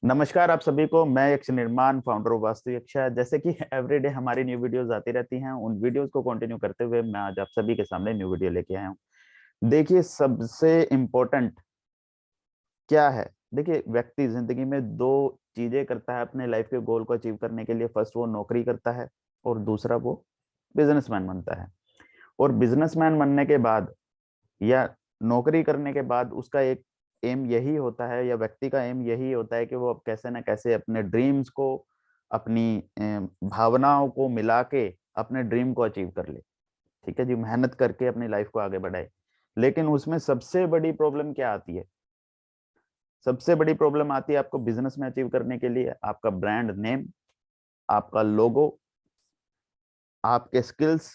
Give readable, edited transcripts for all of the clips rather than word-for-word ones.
नमस्कार आप सभी को। मैं यक्ष निर्माण फाउंडर ऑफ वास्तु यक्षा। जैसे कि एवरीडे हमारी न्यू वीडियोस आती रहती हैं, उन वीडियोस को कंटिन्यू करते हुए मैं आज आप सभी के सामने न्यू वीडियो लेके आया हूँ। देखिए, सबसे इम्पोर्टेंट क्या है। देखिए, व्यक्ति जिंदगी में दो चीजें करता है अपने लाइफ के गोल को अचीव करने के लिए। फर्स्ट वो नौकरी करता है और दूसरा वो बिजनेसमैन बनता है। और बिजनेसमैन बनने के बाद या नौकरी करने के बाद उसका एक एम यही होता है, या व्यक्ति का एम यही होता है कि वो अब कैसे ना कैसे अपने ड्रीम्स को, अपनी भावनाओं को मिला के अपने ड्रीम को अचीव कर ले। ठीक है जी, मेहनत करके अपनी लाइफ को आगे बढ़ाए। लेकिन उसमें सबसे बड़ी प्रॉब्लम क्या आती है? सबसे बड़ी प्रॉब्लम आती है आपको बिजनेस में अचीव करने के लिए आपका ब्रांड नेम, आपका लोगो, आपके स्किल्स,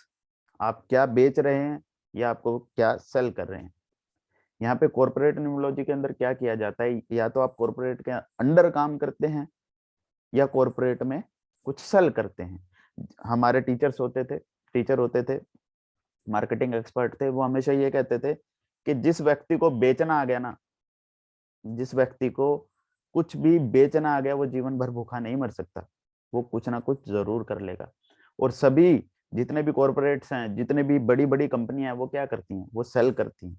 आप क्या बेच रहे हैं या आपको क्या सेल कर रहे हैं। यहाँ पे कॉर्पोरेट न्यूमरोलॉजी के अंदर क्या किया जाता है, या तो आप कॉर्पोरेट के अंडर काम करते हैं या कॉर्पोरेट में कुछ सेल करते हैं। हमारे टीचर होते थे, मार्केटिंग एक्सपर्ट थे, वो हमेशा ये कहते थे कि जिस व्यक्ति को बेचना आ गया ना, जिस व्यक्ति को कुछ भी बेचना आ गया, वो जीवन भर भूखा नहीं मर सकता। वो कुछ ना कुछ जरूर कर लेगा। और सभी जितने भी कॉर्पोरेट्स हैं, जितने भी बड़ी बड़ी कंपनियां हैं, वो क्या करती हैं? वो सेल करती हैं,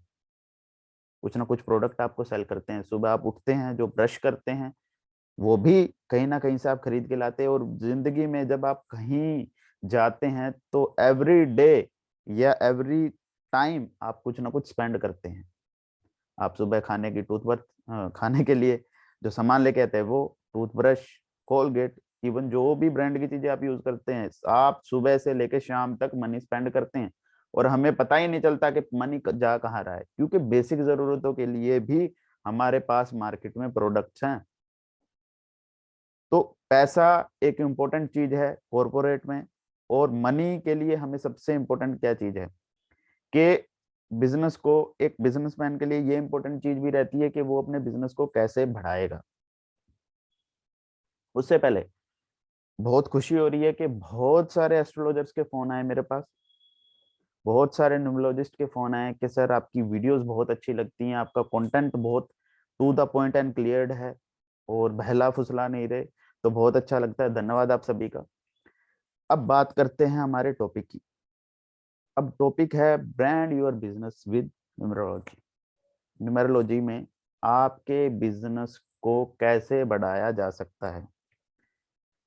कुछ ना कुछ प्रोडक्ट आपको सेल करते हैं। सुबह आप उठते हैं, जो ब्रश करते हैं वो भी कहीं ना कहीं से आप खरीद के लाते हैं। और जिंदगी में जब आप कहीं जाते हैं तो एवरी डे या एवरी टाइम आप कुछ ना कुछ स्पेंड करते हैं। आप सुबह खाने की टूथब्रश, खाने के लिए जो सामान लेके आते हैं, वो टूथब्रश, कोलगेट, इवन जो भी ब्रांड की चीजें आप यूज करते हैं, आप सुबह से लेके शाम तक मनी स्पेंड करते हैं। और हमें पता ही नहीं चलता कि मनी जा कहाँ रहा है, क्योंकि बेसिक जरूरतों के लिए भी हमारे पास मार्केट में प्रोडक्ट्स हैं। तो पैसा एक इम्पोर्टेंट चीज है कॉरपोरेट में। और मनी के लिए हमें सबसे इम्पोर्टेंट क्या चीज है कि बिजनेस को, एक बिजनेसमैन के लिए ये इंपॉर्टेंट चीज भी रहती है कि वो अपने बिजनेस को कैसे बढ़ाएगा। उससे पहले बहुत खुशी हो रही है कि बहुत सारे एस्ट्रोलॉजर्स के फोन आए मेरे पास, बहुत सारे न्यूमरोलॉजिस्ट के फोन आए कि सर आपकी वीडियोस बहुत अच्छी लगती हैं, आपका कंटेंट बहुत to the point and cleared है और बहला फुसला नहीं रहे। तो बहुत अच्छा लगता है, धन्यवाद आप सभी का। अब बात करते हैं हमारे टॉपिक की। अब टॉपिक है brand your business with numerology. Numerology में आपके बिजनेस को कैसे बढ़ाया जा सकता है।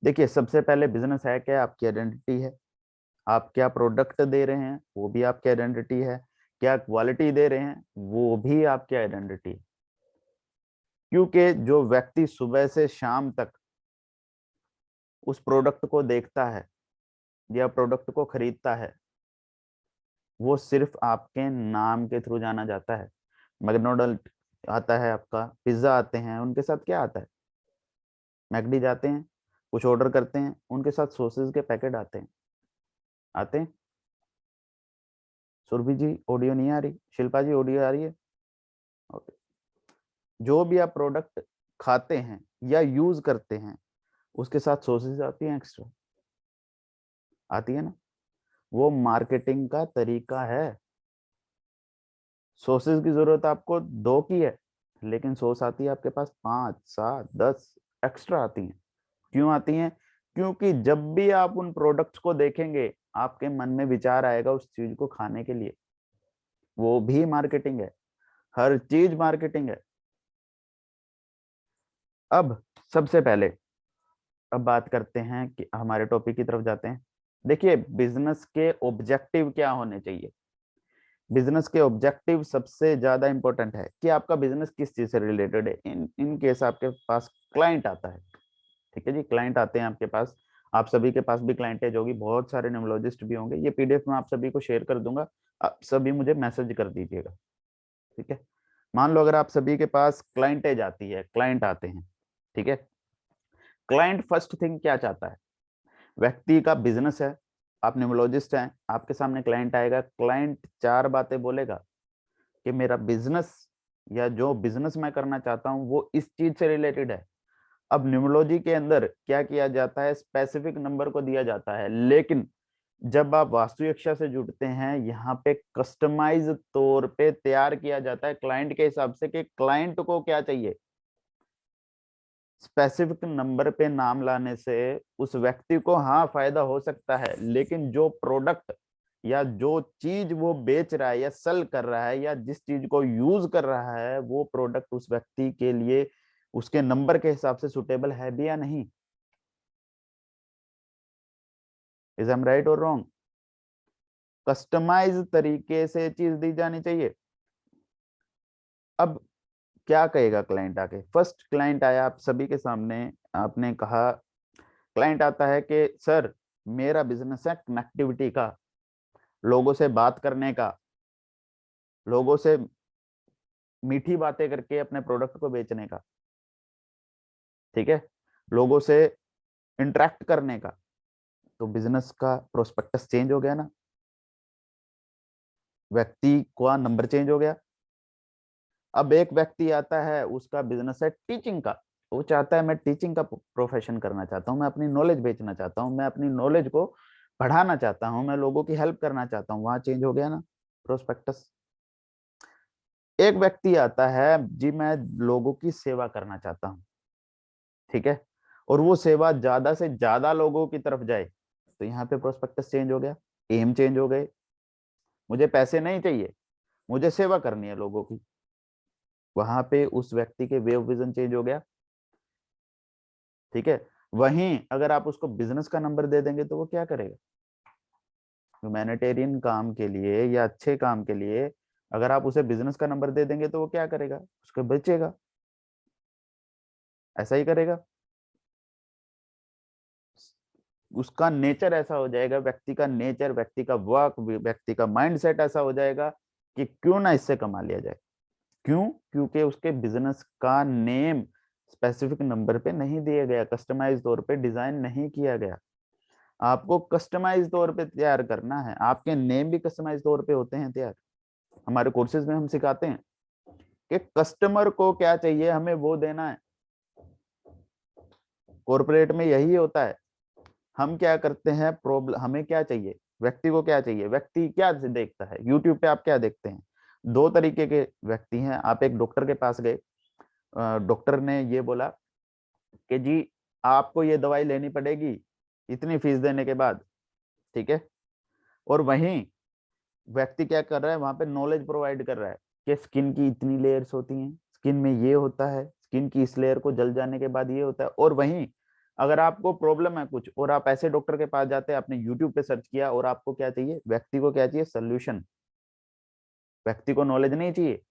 देखिए, सबसे पहले बिजनेस है क्या? आपकी आइडेंटिटी है। आप क्या प्रोडक्ट दे रहे हैं वो भी आपकी आइडेंटिटी है, क्या क्वालिटी दे रहे हैं वो भी आपकी आइडेंटिटी है। क्योंकि जो व्यक्ति सुबह से शाम तक उस प्रोडक्ट को देखता है या प्रोडक्ट को खरीदता है, वो सिर्फ आपके नाम के थ्रू जाना जाता है। मैकडोनल्ड आता है, आपका पिज्जा आते हैं, उनके साथ क्या आता है? मैकडी जाते हैं, कुछ ऑर्डर करते हैं, उनके साथ सॉसेज के पैकेट आते हैं। आते हैं। सुरभि जी ऑडियो नहीं आ रही, शिल्पा जी ऑडियो आ रही है? ओके। जो भी आप प्रोडक्ट खाते हैं या यूज करते हैं, उसके साथ सॉसेज आती हैं, एक्स्ट्रा आती है ना। वो मार्केटिंग का तरीका है। सॉसेज की जरूरत आपको दो की है, लेकिन सॉस आती है आपके पास 5 7 10 एक्स्ट्रा आती हैं। क्यों आती हैं? क्योंकि जब भी आप उन प्रोडक्ट्स को देखेंगे, आपके मन में विचार आएगा उस चीज को खाने के लिए। वो भी मार्केटिंग है, हर चीज मार्केटिंग है। अब सबसे पहले अब बात करते हैं कि हमारे टॉपिक की तरफ जाते हैं। देखिए, बिजनेस के ऑब्जेक्टिव क्या होने चाहिए। बिजनेस के ऑब्जेक्टिव सबसे ज्यादा इंपॉर्टेंट है कि आपका बिजनेस किस चीज से रिलेटेड है। इन केस आपके पास क्लाइंट आता है, ठीक है जी, क्लाइंट आते हैं आपके पास। आप सभी के पास भी क्लाइंट है, जो कि बहुत सारे न्यूमरोलॉजिस्ट भी होंगे। ये पीडीएफ में आप सभी को शेयर कर दूंगा, आप सभी मुझे मैसेज कर दीजिएगा। ठीक है। मान लो अगर आप सभी के पास क्लाइंटेज आती है, क्लाइंट आते हैं, ठीक है। क्लाइंट फर्स्ट थिंग क्या चाहता है? व्यक्ति का बिजनेस है, आप न्यूमरोलॉजिस्ट हैं, आपके सामने क्लाइंट आएगा, क्लाइंट चार बातें बोलेगा कि मेरा बिजनेस या जो बिजनेस मैं करना चाहता हूं वो इस चीज से रिलेटेड है। अब न्यूमरोलॉजी के अंदर क्या किया जाता है? स्पेसिफिक नंबर को दिया जाता है, लेकिन जब आप वास्तु यक्षा से जुड़ते हैं, यहाँ पे कस्टमाइज तौर पे तैयार किया जाता है क्लाइंट के हिसाब से कि क्लाइंट को क्या चाहिए। स्पेसिफिक नंबर पे नाम लाने से उस व्यक्ति को हाँ फायदा हो सकता है, लेकिन जो प्रोडक्ट या जो चीज वो बेच रहा है या सेल कर रहा है या जिस चीज को यूज कर रहा है, वो प्रोडक्ट उस व्यक्ति के लिए उसके नंबर के हिसाब से सुटेबल है भी या नहीं। इज एम राइट और रॉन्ग? कस्टमाइज तरीके से चीज दी जानी चाहिए। अब क्या कहेगा क्लाइंट आके? फर्स्ट क्लाइंट आया आप सभी के सामने, आपने कहा, क्लाइंट आता है कि सर मेरा बिजनेस है कनेक्टिविटी का, लोगों से बात करने का, लोगों से मीठी बातें करके अपने प्रोडक्ट को बेचने का, ठीक है, लोगों से इंटरेक्ट करने का। तो बिजनेस का प्रोस्पेक्टस चेंज हो गया ना, व्यक्ति का नंबर चेंज हो गया। अब एक व्यक्ति आता है, उसका बिजनेस है टीचिंग का, वो चाहता है मैं टीचिंग का प्रोफेशन करना चाहता हूँ, मैं अपनी नॉलेज बेचना चाहता हूँ, मैं अपनी नॉलेज को बढ़ाना चाहता हूँ, मैं लोगों की हेल्प करना चाहता हूँ। वहां चेंज हो गया ना प्रोस्पेक्टस। एक व्यक्ति आता है, जी मैं लोगों की सेवा करना चाहता हूँ, ठीक है, और वो सेवा ज्यादा से ज्यादा लोगों की तरफ जाए, तो यहाँ पे प्रोस्पेक्टस चेंज हो गया, एम चेंज हो गए। मुझे पैसे नहीं चाहिए, मुझे सेवा करनी है लोगों की। वहां पे उस व्यक्ति के वे ऑफ विजन चेंज हो गया, ठीक है। वहीं अगर आप उसको बिजनेस का नंबर दे देंगे तो वो क्या करेगा? ह्यूमैनिटेरियन काम के लिए या अच्छे काम के लिए अगर आप उसे बिजनेस का नंबर दे देंगे तो वो क्या करेगा? उसको बेचेगा, ऐसा ही करेगा। उसका नेचर ऐसा हो जाएगा, व्यक्ति का नेचर, व्यक्ति का वर्क, व्यक्ति का माइंडसेट ऐसा हो जाएगा कि क्यों ना इससे कमा लिया जाए। क्यों? क्योंकि उसके बिजनेस का नेम स्पेसिफिक नंबर पे नहीं दिया गया, कस्टमाइज तौर पे डिजाइन नहीं किया गया। आपको कस्टमाइज तौर पे तैयार करना है, आपके नेम भी कस्टमाइज तौर पे होते हैं तैयार। हमारे कोर्सेज में हम सिखाते हैं कि कस्टमर को क्या चाहिए हमें वो देना है। कॉर्पोरेट में यही होता है। हम क्या करते हैं, प्रॉब्लम हमें क्या चाहिए, व्यक्ति को क्या चाहिए, व्यक्ति क्या देखता है, यूट्यूब पे आप क्या देखते हैं? दो तरीके के व्यक्ति हैं। आप एक डॉक्टर के पास गए, डॉक्टर ने ये बोला कि जी आपको ये दवाई लेनी पड़ेगी इतनी फीस देने के बाद, ठीक है। और वहीं व्यक्ति क्या कर रहा है, वहां पे नॉलेज प्रोवाइड कर रहा है कि स्किन की इतनी लेयर्स होती हैं, स्किन में ये होता है, स्किन की इस लेयर को जल जाने के बाद ये होता है। और वहीं अगर आपको प्रॉब्लम है कुछ और आप ऐसे डॉक्टर के पास जाते हैं, आपने यूट्यूब पे सर्च किया और आपको क्या चाहिए, व्यक्ति को क्या चाहिए, सोल्यूशन। व्यक्ति को नॉलेज नहीं चाहिए।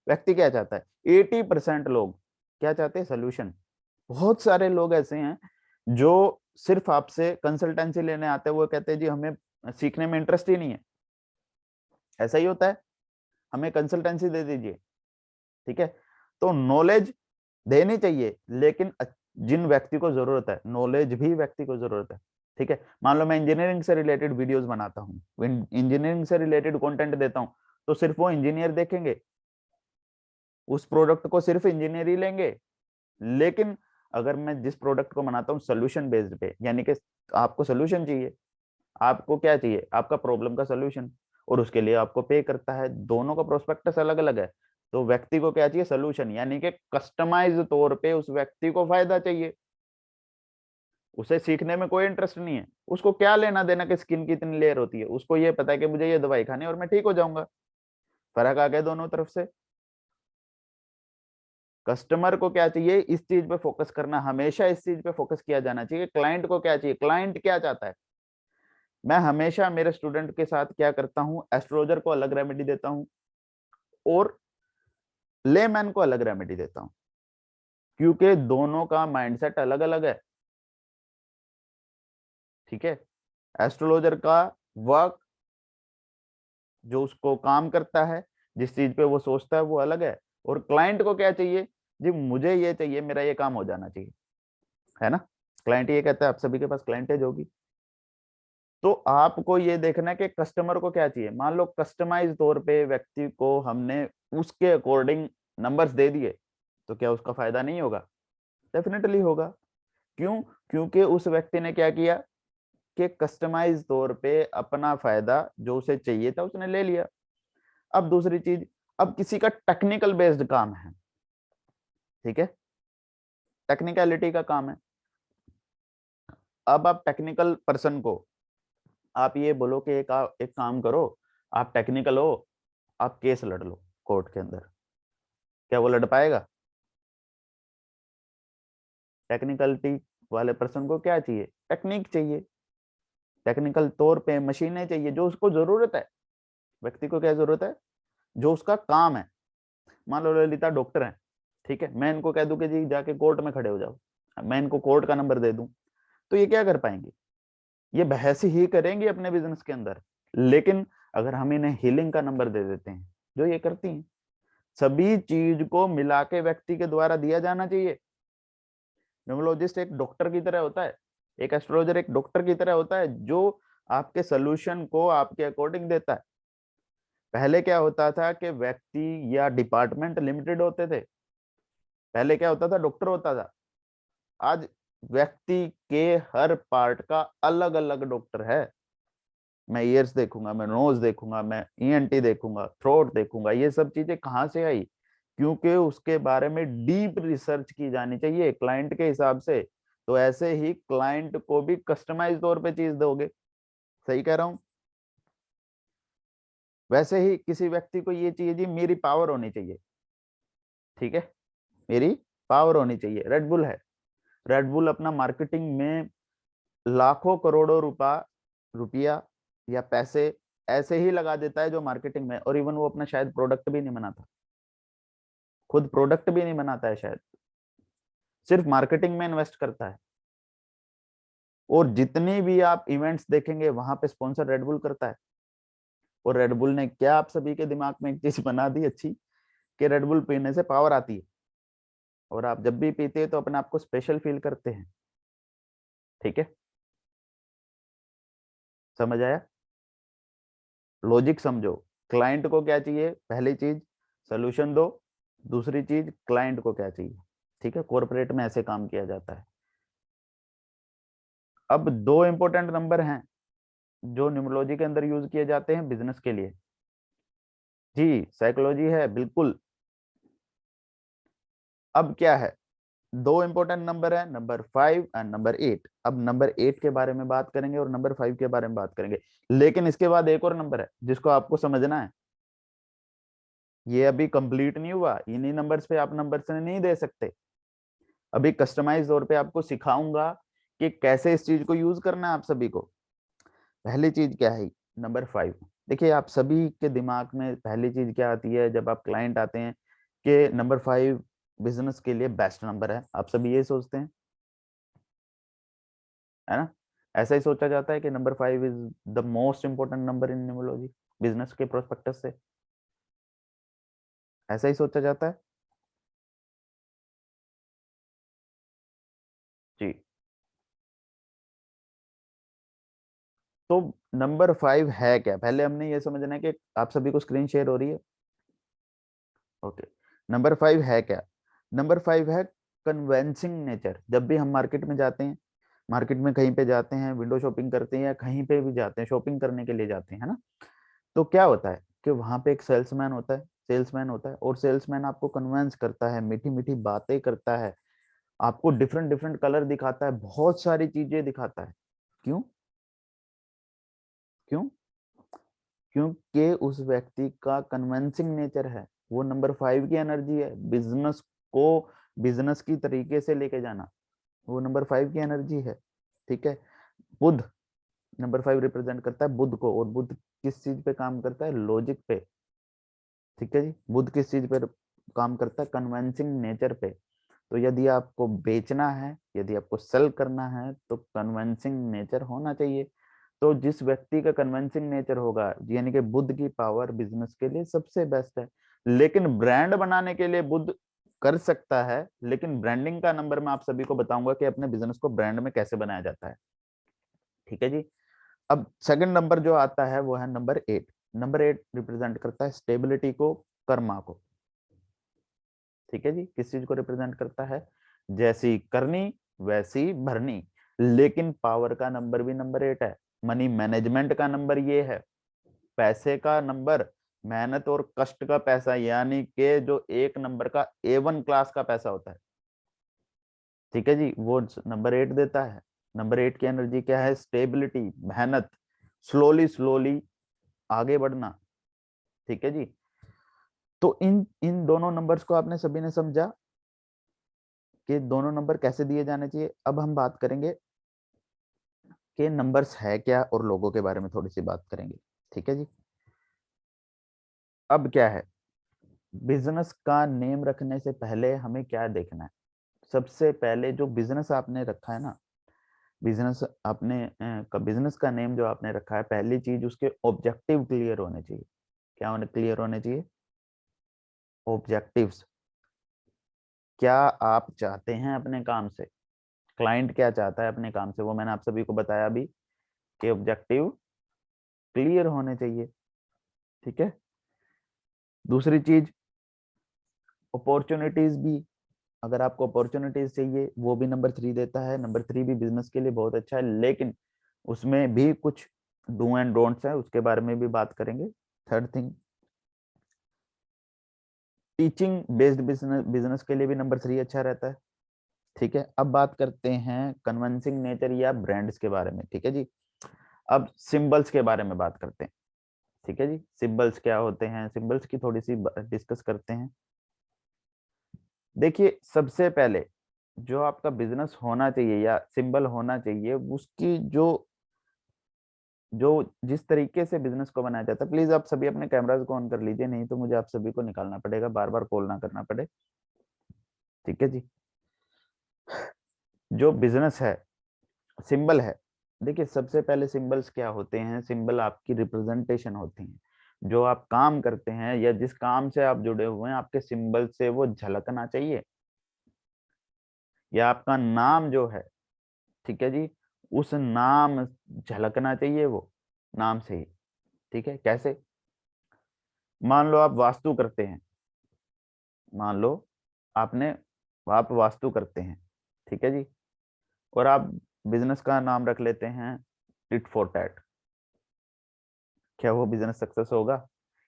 व्यक्ति क्या चाहता है, 80% लोग क्या चाहते हैं, सोल्यूशन। बहुत सारे लोग ऐसे हैं जो सिर्फ आपसे कंसल्टेंसी लेने आते हैं, वो कहते हैं जी हमें सीखने में इंटरेस्ट ही नहीं है। ऐसा ही होता है, हमें कंसल्टेंसी दे दीजिए, ठीक है। तो नॉलेज देनी चाहिए, लेकिन जिन व्यक्ति को जरूरत है, नॉलेज भी व्यक्ति को जरूरत है, ठीक है। मान लो मैं इंजीनियरिंग से रिलेटेड वीडियोस बनाता हूँ, इंजीनियरिंग से रिलेटेड कंटेंट देता हूँ, तो सिर्फ वो इंजीनियर देखेंगे, उस प्रोडक्ट को सिर्फ इंजीनियर ही लेंगे। लेकिन अगर मैं जिस प्रोडक्ट को बनाता हूँ सोल्यूशन बेस्ड पे, यानी कि आपको सोल्यूशन चाहिए, आपको क्या चाहिए, आपका प्रॉब्लम का सोल्यूशन, और उसके लिए आपको पे करता है, दोनों का प्रोस्पेक्टस अलग अलग है। तो व्यक्ति को क्या चाहिए, सोल्यूशन, यानी कि कस्टमाइज तौर पे उस व्यक्ति को फायदा चाहिए। उसे सीखने में कोई इंटरेस्ट नहीं है, उसको क्या लेना देना कि स्किन की इतनी लेयर होती है, उसको ये पता है कि मुझे ये दवाई खानी है और मैं ठीक हो जाऊंगा। फर्क आ गया दोनों तरफ से। कस्टमर को क्या चाहिए, इस चीज पे फोकस करना, हमेशा इस चीज पे फोकस किया जाना चाहिए। क्लाइंट को क्या चाहिए, क्लाइंट क्या चाहता है। मैं हमेशा मेरे स्टूडेंट के साथ क्या करता हूँ, एस्ट्रोलॉजर को अलग रेमेडी देता हूँ और लेमैन को अलग रेमेडी देता हूँ, क्योंकि दोनों का माइंडसेट अलग अलग है, ठीक है। एस्ट्रोलॉजर का वर्क, जो उसको काम करता है, जिस चीज पे वो सोचता है वो अलग है। और क्लाइंट को क्या चाहिए, जी मुझे ये चाहिए, मेरा ये काम हो जाना चाहिए, है ना। क्लाइंट ये कहता है, आप सभी के पास क्लाइंटेज होगी। तो आपको ये देखना है कि कस्टमर को क्या चाहिए। मान लो कस्टमाइज तौर पे व्यक्ति को हमने उसके अकॉर्डिंग नंबर्स दे दिए, तो क्या उसका फायदा नहीं होगा? डेफिनेटली होगा। क्यों? क्योंकि उस व्यक्ति ने क्या किया कि कस्टमाइज तौर पे अपना फायदा जो उसे चाहिए था उसने ले लिया। अब दूसरी चीज, अब किसी का टेक्निकल बेस्ड काम है, ठीक है, टेक्निकलिटी का काम है। अब आप टेक्निकल पर्सन को आप ये बोलो कि एक काम करो, आप टेक्निकल हो, आप केस लड़ लो कोर्ट के अंदर, क्या वो लड़ पाएगा? टेक्निकलिटी वाले पर्सन को क्या चाहिए? टेक्निक चाहिए, टेक्निकल तौर पे मशीनें चाहिए, जो उसको जरूरत है। व्यक्ति को क्या जरूरत है? जो उसका काम है। मान लो ललिता डॉक्टर है, ठीक है, मैं इनको कह दूं कि जी जाके कोर्ट में खड़े हो जाओ, मैं इनको कोर्ट का नंबर दे दूं, तो ये क्या कर पाएंगे? ये बहस ही करेंगे अपने बिजनेस के अंदर। लेकिन अगर हम इन्हें हीलिंग का नंबर दे देते हैं, जो ये करती हैं, सभी चीज को मिला के व्यक्ति के द्वारा दिया जाना चाहिए। न्यूमरोलॉजिस्ट एक डॉक्टर की तरह होता है, एक एस्ट्रोलॉजर एक डॉक्टर की तरह होता है, जो आपके सोल्यूशन को आपके अकॉर्डिंग देता है। पहले क्या होता था कि व्यक्ति या डिपार्टमेंट लिमिटेड होते थे। पहले क्या होता था? डॉक्टर होता था। आज व्यक्ति के हर पार्ट का अलग अलग डॉक्टर है। मैं ईयर्स देखूंगा, मैं नोज देखूंगा, मैं ईएनटी देखूंगा, थ्रोट देखूंगा। ये सब चीजें कहाँ से आई? क्योंकि उसके बारे में डीप रिसर्च की जानी चाहिए क्लाइंट के हिसाब से। तो ऐसे ही क्लाइंट को भी कस्टमाइज तौर पे चीज दोगे। सही कह रहा हूं? वैसे ही किसी व्यक्ति को ये चाहिए जी मेरी पावर होनी चाहिए, ठीक है, मेरी पावर होनी चाहिए। रेडबुल है, रेडबुल अपना मार्केटिंग में लाखों करोड़ों रुपया या पैसे ऐसे ही लगा देता है जो मार्केटिंग में, और इवन वो अपना शायद प्रोडक्ट भी नहीं बनाता, खुद प्रोडक्ट भी नहीं बनाता है शायद, सिर्फ मार्केटिंग में इन्वेस्ट करता है। और जितनी भी आप इवेंट्स देखेंगे वहां पे स्पॉन्सर रेडबुल करता है। और रेडबुल ने क्या आप सभी के दिमाग में एक चीज बना दी अच्छी, कि रेडबुल पीने से पावर आती है, और आप जब भी पीते हैं तो अपने आप को स्पेशल फील करते हैं। ठीक है, समझ आया? लॉजिक समझो। क्लाइंट को क्या चाहिए? पहली चीज सोल्यूशन दो, दूसरी चीज क्लाइंट को क्या चाहिए। ठीक है, कॉर्पोरेट में ऐसे काम किया जाता है। अब दो इंपॉर्टेंट नंबर हैं जो न्यूमरोलॉजी के अंदर यूज किए जाते हैं बिजनेस के लिए। जी, साइकोलॉजी है बिल्कुल। अब क्या है? दो इंपॉर्टेंट नंबर है, नंबर 5 एंड नंबर 8। अब नंबर 8 के बारे में बात करेंगे और नंबर 5 के बारे में बात करेंगे। लेकिन इसके बाद एक और नंबर है जिसको आपको समझना है। ये अभी कंप्लीट नहीं हुआ, इन्हीं नंबर्स पे आप नंबर से नहीं दे सकते। अभी कस्टमाइज तौर पे आपको सिखाऊंगा कि कैसे इस चीज को यूज करना है आप सभी को। पहली चीज क्या है? नंबर 5। देखिए, आप सभी के दिमाग में पहली चीज क्या आती है जब आप क्लाइंट आते हैं? कि नंबर 5 बिजनेस के लिए बेस्ट नंबर है। आप सभी ये सोचते हैं, है ना? ऐसा ही सोचा जाता है कि number 5 is the most important number in numerology, business के प्रोस्पेक्टस से ऐसा ही सोचा जाता है। जी, तो नंबर 5 है क्या? पहले हमने ये समझना है कि आप सभी को स्क्रीन शेयर हो रही है। ओके, नंबर 5 है क्या? नंबर 5 है कन्वेंसिंग नेचर। जब भी हम मार्केट में जाते हैं, मार्केट में कहीं पे जाते हैं, विंडो शॉपिंग करते हैं या कहीं पे भी जाते हैं, शॉपिंग करने के लिए जाते हैं, है ना? तो क्या होता है कि वहां पे एक सेल्समैन होता है, सेल्समैन होता है, और सेल्समैन आपको कन्वेंस करता है, मीठी मीठी बातें करता है, आपको डिफरेंट डिफरेंट कलर दिखाता है, बहुत सारी चीजें दिखाता है। क्यों? क्यों? क्योंकि उस व्यक्ति का कन्विंसिंग नेचर है। वो नंबर 5 की एनर्जी है, बिजनेस को बिजनेस की तरीके से लेके जाना, वो नंबर 5 की एनर्जी है। ठीक है, बुध नंबर 5 रिप्रेजेंट करता है बुध को, और बुध किस चीज पे काम करता है? लॉजिक पे। ठीक है जी, बुध किस चीज पे काम करता है? कन्विंसिंग नेचर पे। तो यदि आपको बेचना है, यदि आपको सेल करना है, तो कन्विंसिंग नेचर होना चाहिए। तो जिस व्यक्ति का कन्विंसिंग नेचर होगा, यानी कि बुध की पावर बिजनेस के लिए सबसे बेस्ट है। लेकिन ब्रांड बनाने के लिए बुध कर सकता है, लेकिन ब्रांडिंग का नंबर मैं आप सभी को बताऊंगा कि अपने बिजनेस को ब्रांड में कैसे बनाया जाता है। ठीक है जी। अब सेकंड नंबर जो आता है वो है नंबर 8। नंबर 8 रिप्रेजेंट करता है स्टेबिलिटी को, कर्मा को। ठीक है जी, किस चीज को रिप्रेजेंट करता है? जैसी करनी वैसी भरनी। लेकिन पावर का नंबर भी नंबर 8 है, मनी मैनेजमेंट का नंबर ये है, पैसे का नंबर, मेहनत और कष्ट का पैसा, यानी कि जो एक नंबर का A1 क्लास का पैसा होता है। ठीक है जी, वो नंबर 8 देता है। नंबर 8 की एनर्जी क्या है? स्टेबिलिटी, मेहनत, स्लोली स्लोली आगे बढ़ना। ठीक है जी। तो इन इन दोनों नंबर्स को आपने सभी ने समझा कि दोनों नंबर कैसे दिए जाने चाहिए। अब हम बात करेंगे कि नंबर्स है क्या और लोगों के बारे में थोड़ी सी बात करेंगे। ठीक है जी। अब क्या है, बिजनेस का नेम रखने से पहले हमें क्या देखना है? सबसे पहले जो बिजनेस आपने रखा है ना, बिजनेस आपने का बिजनेस का नेम जो आपने रखा है, पहली चीज उसके ऑब्जेक्टिव क्लियर होने चाहिए। क्या होने क्लियर होने चाहिए? ऑब्जेक्टिव्स। क्या आप चाहते हैं अपने काम से? क्लाइंट क्या चाहता है अपने काम से? वो मैंने आप सभी को बताया अभी कि ऑब्जेक्टिव क्लियर होने चाहिए। ठीक है। दूसरी चीज, अपॉर्चुनिटीज भी, अगर आपको अपॉर्चुनिटीज चाहिए वो भी नंबर 3 देता है। नंबर 3 भी बिजनेस के लिए बहुत अच्छा है, लेकिन उसमें भी कुछ डू एंड डोंट्स है, उसके बारे में भी बात करेंगे। Third thing, teaching based business business के लिए भी नंबर 3 अच्छा रहता है। ठीक है। अब बात करते हैं कन्विंसिंग नेचर या ब्रांड्स के बारे में। ठीक है जी। अब सिंबल्स के बारे में बात करते हैं। ठीक है जी। सिंबल्स क्या होते हैं, सिंबल्स की थोड़ी सी डिस्कस करते हैं। देखिए, सबसे पहले जो आपका बिजनेस होना चाहिए या सिंबल होना चाहिए, उसकी जो जो जिस तरीके से बिजनेस को बनाया जाता है, प्लीज आप सभी अपने कैमरास को ऑन कर लीजिए, नहीं तो मुझे आप सभी को निकालना पड़ेगा, बार बार कॉल ना करना पड़े। ठीक है जी। जो बिजनेस है, सिंबल है, देखिए सबसे पहले सिंबल्स क्या होते हैं? सिंबल आपकी रिप्रेजेंटेशन होती है। जो आप काम करते हैं या जिस काम से आप जुड़े हुए हैं, आपके सिंबल से वो झलकना चाहिए। या आपका नाम जो है, ठीक है जी, उस नाम झलकना चाहिए वो नाम से ही। ठीक है। कैसे? मान लो आप वास्तु करते हैं, मान लो आपने आप वास्तु करते हैं, ठीक है जी, और आप बिजनेस का नाम रख लेते हैं टिट फॉर टैट। क्या वो बिजनेस सक्सेस होगा?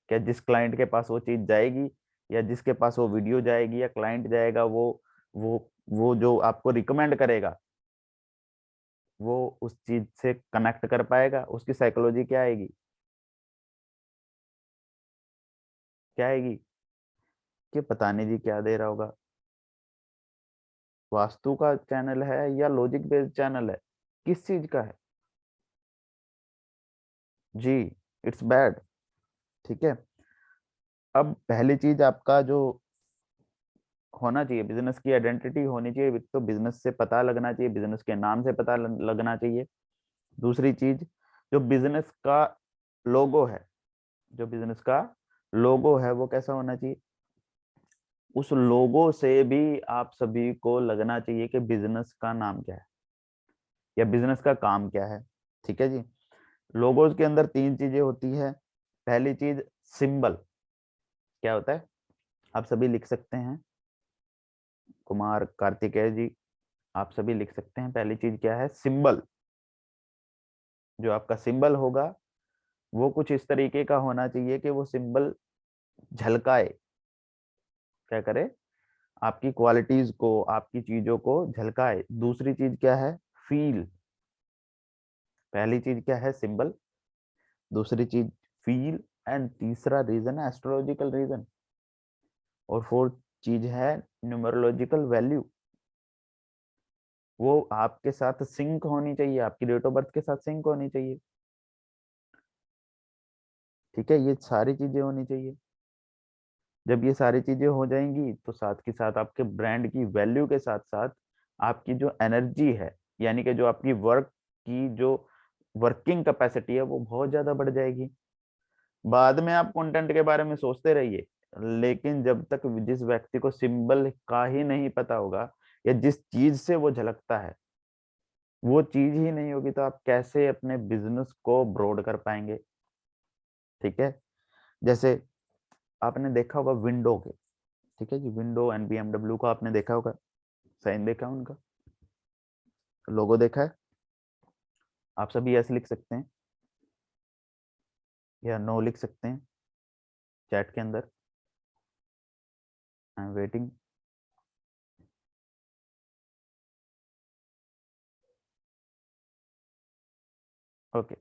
क्या जिस क्लाइंट के पास वो चीज जाएगी, या जिसके पास वो वीडियो जाएगी या क्लाइंट जाएगा, वो वो जो आपको रिकमेंड करेगा, वो उस चीज से कनेक्ट कर पाएगा? उसकी साइकोलॉजी क्या आएगी? क्या आएगी? कि पता नहीं जी क्या दे रहा होगा। वास्तु का चैनल है या लॉजिक बेस्ड चैनल है? किस चीज का है? जी, इट्स बैड। ठीक है। अब पहली चीज आपका जो होना चाहिए, बिजनेस की आइडेंटिटी होनी चाहिए। एक तो बिजनेस से पता लगना चाहिए, बिजनेस के नाम से पता लगना चाहिए। दूसरी चीज, जो बिजनेस का लोगो है, जो बिजनेस का लोगो है वो कैसा होना चाहिए? उस लोगो से भी आप सभी को लगना चाहिए कि बिजनेस का नाम क्या है या बिजनेस का काम क्या है। ठीक है जी। लोगोज के अंदर 3 चीजें होती है। पहली चीज, सिंबल। क्या होता है? आप सभी लिख सकते हैं, कुमार कार्तिकेय जी, आप सभी लिख सकते हैं। पहली चीज क्या है? सिंबल। जो आपका सिंबल होगा वो कुछ इस तरीके का होना चाहिए कि वो सिंबल झलकाए। क्या करे? आपकी क्वालिटीज को, आपकी चीजों को झलकाए। दूसरी चीज क्या है? फील। पहली चीज क्या है? सिंबल। दूसरी चीज फील। एंड तीसरा रीजन है एस्ट्रोलॉजिकल रीजन। और फोर्थ चीज है न्यूमरोलॉजिकल वैल्यू। वो आपके साथ सिंक होनी चाहिए, आपकी डेट ऑफ बर्थ के साथ सिंक होनी चाहिए। ठीक है। ये सारी चीजें होनी चाहिए। जब ये सारी चीजें हो जाएंगी तो साथ के साथ आपके ब्रांड की वैल्यू के साथ साथ आपकी जो एनर्जी है, यानी कि जो आपकी वर्क की जो वर्किंग कैपेसिटी है, वो बहुत ज्यादा बढ़ जाएगी। बाद में आप कंटेंट के बारे में सोचते रहिए, लेकिन जब तक जिस व्यक्ति को सिंबल का ही नहीं पता होगा या जिस चीज से वो झलकता है वो चीज ही नहीं होगी, तो आप कैसे अपने बिजनेस को ब्रॉड कर पाएंगे? ठीक है। जैसे आपने देखा होगा विंडो के, ठीक है जी, विंडो एंड BMW का आपने देखा होगा, साइन देखा है उनका, लोगो देखा है। आप सभी यस लिख सकते हैं या नो लिख सकते हैं चैट के अंदर। I am waiting. ओके,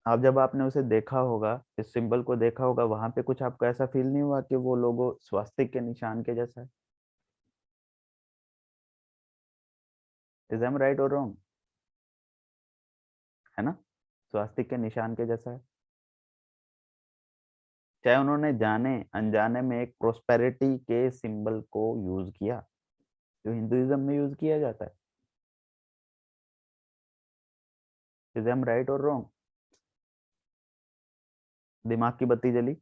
अब जब आपने उसे देखा होगा, इस सिंबल को देखा होगा, वहां पे कुछ आपको ऐसा फील नहीं हुआ कि वो लोगो स्वास्तिक के निशान के जैसा है? इज एम राइट और रॉन्ग? है ना, स्वास्तिक के निशान के जैसा है। चाहे उन्होंने जाने अनजाने में एक प्रोस्पेरिटी के सिंबल को यूज किया, जो हिंदुइज्म में यूज किया जाता है। इज एम राइट और रॉन्ग? दिमाग की बत्ती जली?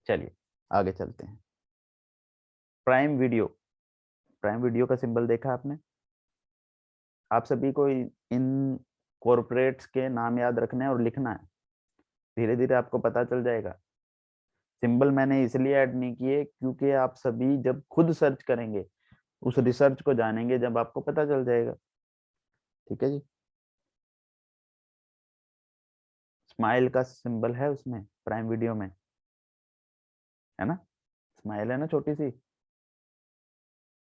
चलिए आगे चलते हैं। प्राइम वीडियो, प्राइम वीडियो का सिंबल देखा आपने? आप सभी को इन कॉरपोरेट्स के नाम याद रखने हैं और लिखना है, धीरे धीरे आपको पता चल जाएगा। सिंबल मैंने इसलिए ऐड नहीं किए क्योंकि आप सभी जब खुद सर्च करेंगे, उस रिसर्च को जानेंगे, जब आपको पता चल जाएगा। ठीक है जी। स्माइल का सिंबल है उसमें, प्राइम वीडियो में, है ना, स्माइल है ना छोटी सी।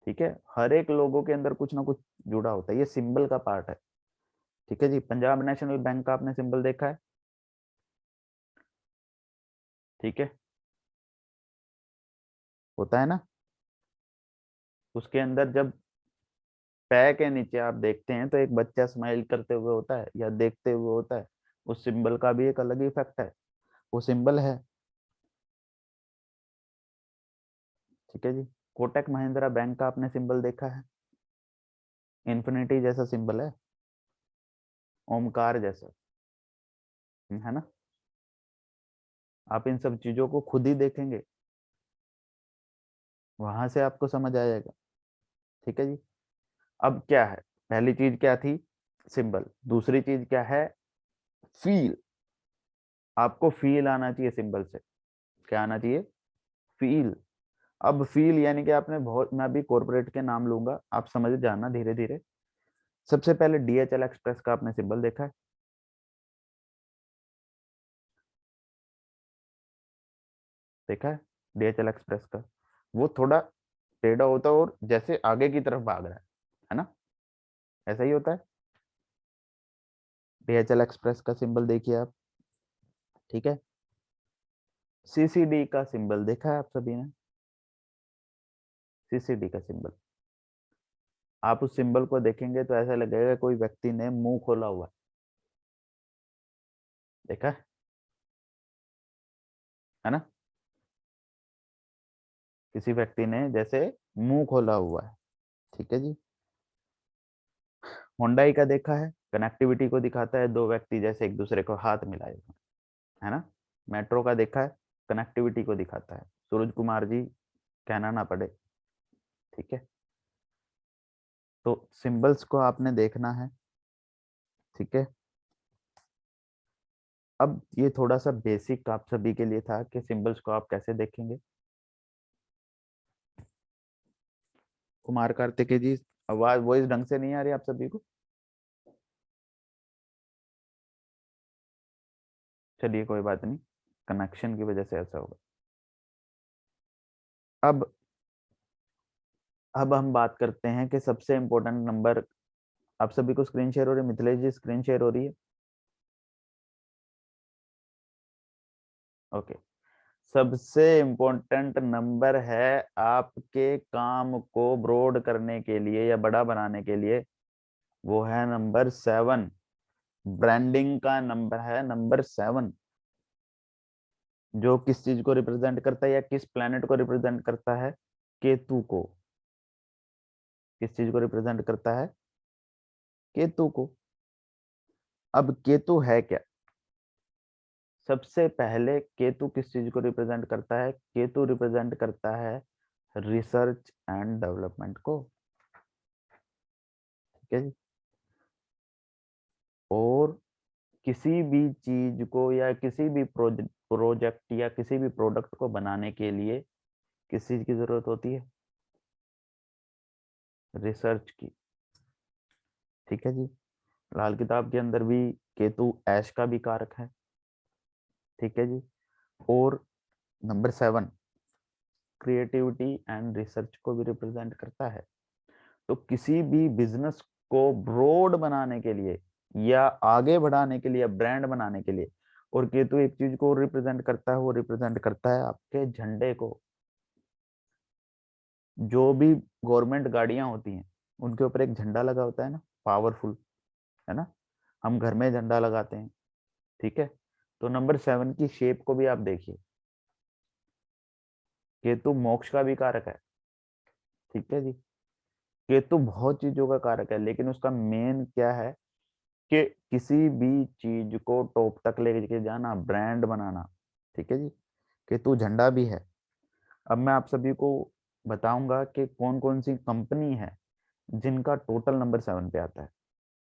ठीक है, हर एक लोगों के अंदर कुछ ना कुछ जुड़ा होता है, ये सिंबल का पार्ट है। ठीक है जी। पंजाब नेशनल बैंक का आपने सिंबल देखा है? ठीक है, होता है ना। उसके अंदर जब पै के नीचे आप देखते हैं तो एक बच्चा स्माइल करते हुए होता है या देखते हुए होता है। उस सिंबल का भी एक अलग ही इफेक्ट है, वो सिंबल है। ठीक है जी। कोटक महिंद्रा बैंक का आपने सिंबल देखा है? इन्फिनिटी जैसा सिंबल है, ओमकार जैसा, है ना। आप इन सब चीजों को खुद ही देखेंगे, वहां से आपको समझ आ जाएगा। ठीक है जी। अब क्या है, पहली चीज क्या थी, सिंबल। दूसरी चीज क्या है, फील। आपको फील आना चाहिए सिंबल से। क्या आना चाहिए, फील। अब फील यानी कि आपने बहुत, मैं अभी कॉर्पोरेट के नाम लूंगा, आप समझ जाना धीरे धीरे। सबसे पहले डीएचएल एक्सप्रेस का आपने सिंबल देखा है? देखा है डीएचएल एक्सप्रेस का? वो थोड़ा टेढ़ा होता है और जैसे आगे की तरफ भाग रहा है ना, ऐसा ही होता है। डीएचएल एक्सप्रेस का सिंबल देखिए आप। ठीक है, सीसीडी का सिंबल देखा है आप सभी ने? सीसीडी का सिंबल, आप उस सिंबल को देखेंगे तो ऐसा लगेगा कोई व्यक्ति ने मुंह खोला हुआ है। देखा है ना, किसी व्यक्ति ने जैसे मुंह खोला हुआ है। ठीक है जी। होंडाई का देखा है, कनेक्टिविटी को दिखाता है, दो व्यक्ति जैसे एक दूसरे को हाथ मिलाए हुए, है ना। मेट्रो का देखा है, कनेक्टिविटी को दिखाता है, सूरज कुमार जी कहना ना पड़े। ठीक है, तो सिंबल्स को आपने देखना है। ठीक है, अब ये थोड़ा सा बेसिक आप सभी के लिए था कि सिंबल्स को आप कैसे देखेंगे। कुमार कार्तिकेय जी, आवाज वॉइस ढंग से नहीं आ रही आप सभी को? चलिए कोई बात नहीं, कनेक्शन की वजह से ऐसा होगा। अब हम बात करते हैं कि सबसे इंपॉर्टेंट नंबर। आप सभी को स्क्रीन शेयर हो रही है? मिथिलेश जी स्क्रीन शेयर हो रही है? ओके। सबसे इंपॉर्टेंट नंबर है आपके काम को ब्रॉड करने के लिए या बड़ा बनाने के लिए, वो है नंबर 7। ब्रांडिंग का नंबर है नंबर 7, जो किस चीज को रिप्रेजेंट करता है या किस प्लेनेट को रिप्रेजेंट करता है, केतु को। किस चीज को रिप्रेजेंट करता है, केतु को। अब केतु है क्या, सबसे पहले केतु किस चीज को रिप्रेजेंट करता है, केतु रिप्रेजेंट करता है रिसर्च एंड डेवलपमेंट को। ठीक है जी। और किसी भी चीज को या किसी भी प्रोजेक्ट या किसी भी प्रोडक्ट को बनाने के लिए किस चीज की जरूरत होती है, रिसर्च की। ठीक है जी। लाल किताब के अंदर भी केतु ऐश का भी कारक है। ठीक है जी। और नंबर 7 क्रिएटिविटी एंड रिसर्च को भी रिप्रेजेंट करता है। तो किसी भी बिजनेस को ब्रॉड बनाने के लिए या आगे बढ़ाने के लिए या ब्रांड बनाने के लिए, और केतु एक चीज को रिप्रेजेंट करता है, वो रिप्रेजेंट करता है आपके झंडे को। जो भी गवर्नमेंट गाड़ियां होती हैं उनके ऊपर एक झंडा लगा होता है ना, पावरफुल, है ना। हम घर में झंडा लगाते हैं, ठीक है। तो नंबर 7 की शेप को भी आप देखिए, केतु मोक्ष का भी कारक है, ठीक है जी। केतु बहुत चीजों का कारक है, लेकिन उसका मेन क्या है कि किसी भी चीज को टॉप तक लेके जाना, ब्रांड बनाना, ठीक है जी। केतु झंडा भी है। अब मैं आप सभी को बताऊंगा कि कौन कौन सी कंपनी है जिनका टोटल नंबर 7 पे आता है,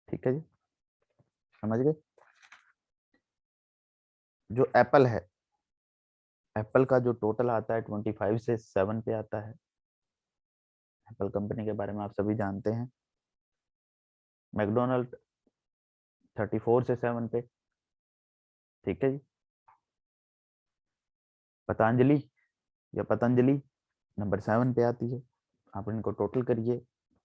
ठीक है जी। समझ गए। जो एप्पल है, एप्पल का जो टोटल आता है 25 से 7 पे आता है। एप्पल कंपनी के बारे में आप सभी जानते हैं। मैकडोनल्ड 34 से 7 पे, ठीक है जी। पतंजलि या पतंजलि नंबर 7 पे आती है। आप इनको टोटल करिए,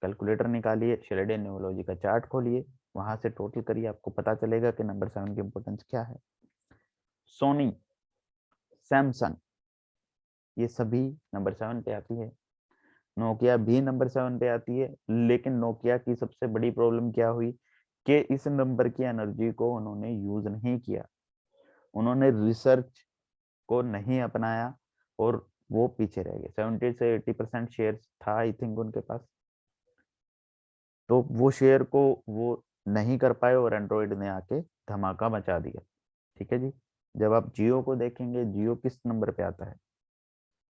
कैलकुलेटर निकालिए, शेरेडियन न्यूमरोलॉजी का चार्ट खोलिए, वहां से टोटल करिए, आपको पता चलेगा कि नंबर 7 की इंपॉर्टेंस क्या है। सोनी, सैमसंग, ये सभी नंबर 7 पे आती है। नोकिया भी नंबर 7 पे आती है, लेकिन नोकिया की सबसे बड़ी प्रॉब्लम क्या हुई कि इस नंबर की एनर्जी को उन्होंने यूज नहीं किया, उन्होंने रिसर्च को नहीं अपनाया और वो पीछे रह गए। 70 से 80% शेयर था आई थिंक उनके पास, तो वो शेयर को वो नहीं कर पाए और एंड्रॉइड ने आके धमाका मचा दिया, ठीक है जी। जब आप जियो को देखेंगे, जियो किस नंबर पे आता है?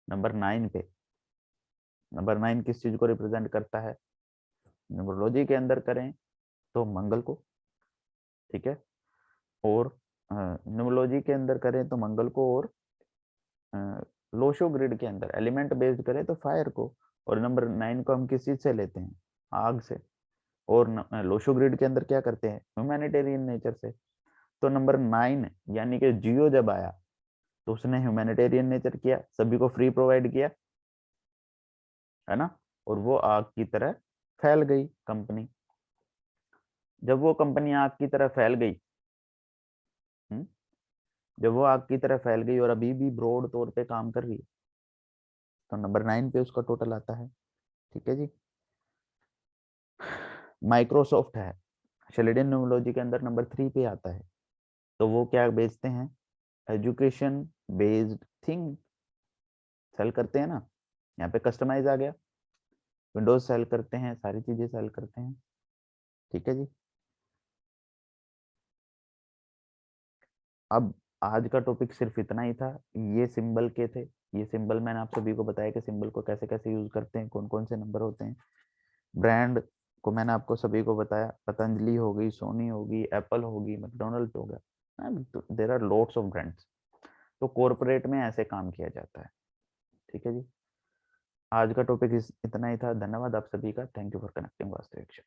नंबर 9 पे। नंबर 9 किस चीज को रिप्रेजेंट करता है? न्यूमरोलॉजी के अंदर करें तो मंगल को, ठीक है। और न्यूमरोलॉजी के अंदर करें तो मंगल को, और लोशो ग्रिड के अंदर एलिमेंट बेस्ड करें तो फायर को। और नंबर 9 को हम किस चीज से लेते हैं? आग से। और लोशो ग्रिड के अंदर क्या करते हैं? ह्यूमैनिटेरियन नेचर से। तो नंबर 9 यानी कि जियो जब आया तो उसने ह्यूमैनिटेरियन नेचर किया, सभी को फ्री प्रोवाइड किया, है ना। और वो आग की तरह फैल गई कंपनी। जब वो कंपनी आग की तरह फैल गई, जब वो आग की तरह फैल गई और अभी भी ब्रॉड तौर पे काम कर रही है, तो नंबर 9 पे उसका टोटल आता है, ठीक है जी। माइक्रोसॉफ्ट है, शेल्डन न्यूमरोलॉजी के अंदर नंबर 3 पे आता है। तो वो क्या बेचते हैं? एजुकेशन बेस्ड थिंग सेल करते हैं ना। यहाँ पे कस्टमाइज आ गया, विंडोज सेल करते हैं, सारी चीजें सेल करते हैं, ठीक है जी। अब आज का टॉपिक सिर्फ इतना ही था। ये सिंबल के थे, ये सिंबल मैंने आप सभी को बताया कि सिंबल को कैसे कैसे यूज करते हैं, कौन कौन से नंबर होते हैं। ब्रांड को मैंने आपको सभी को बताया, पतंजलि हो गई, सोनी होगी, एप्पल होगी, मैकडोनल्ड हो गया, there are lots of brands. तो कॉर्पोरेट में ऐसे काम किया जाता है, ठीक है जी। आज का टॉपिक इतना ही था। धन्यवाद आप सभी का। थैंक यू फॉर कनेक्टिंग वास्तविक।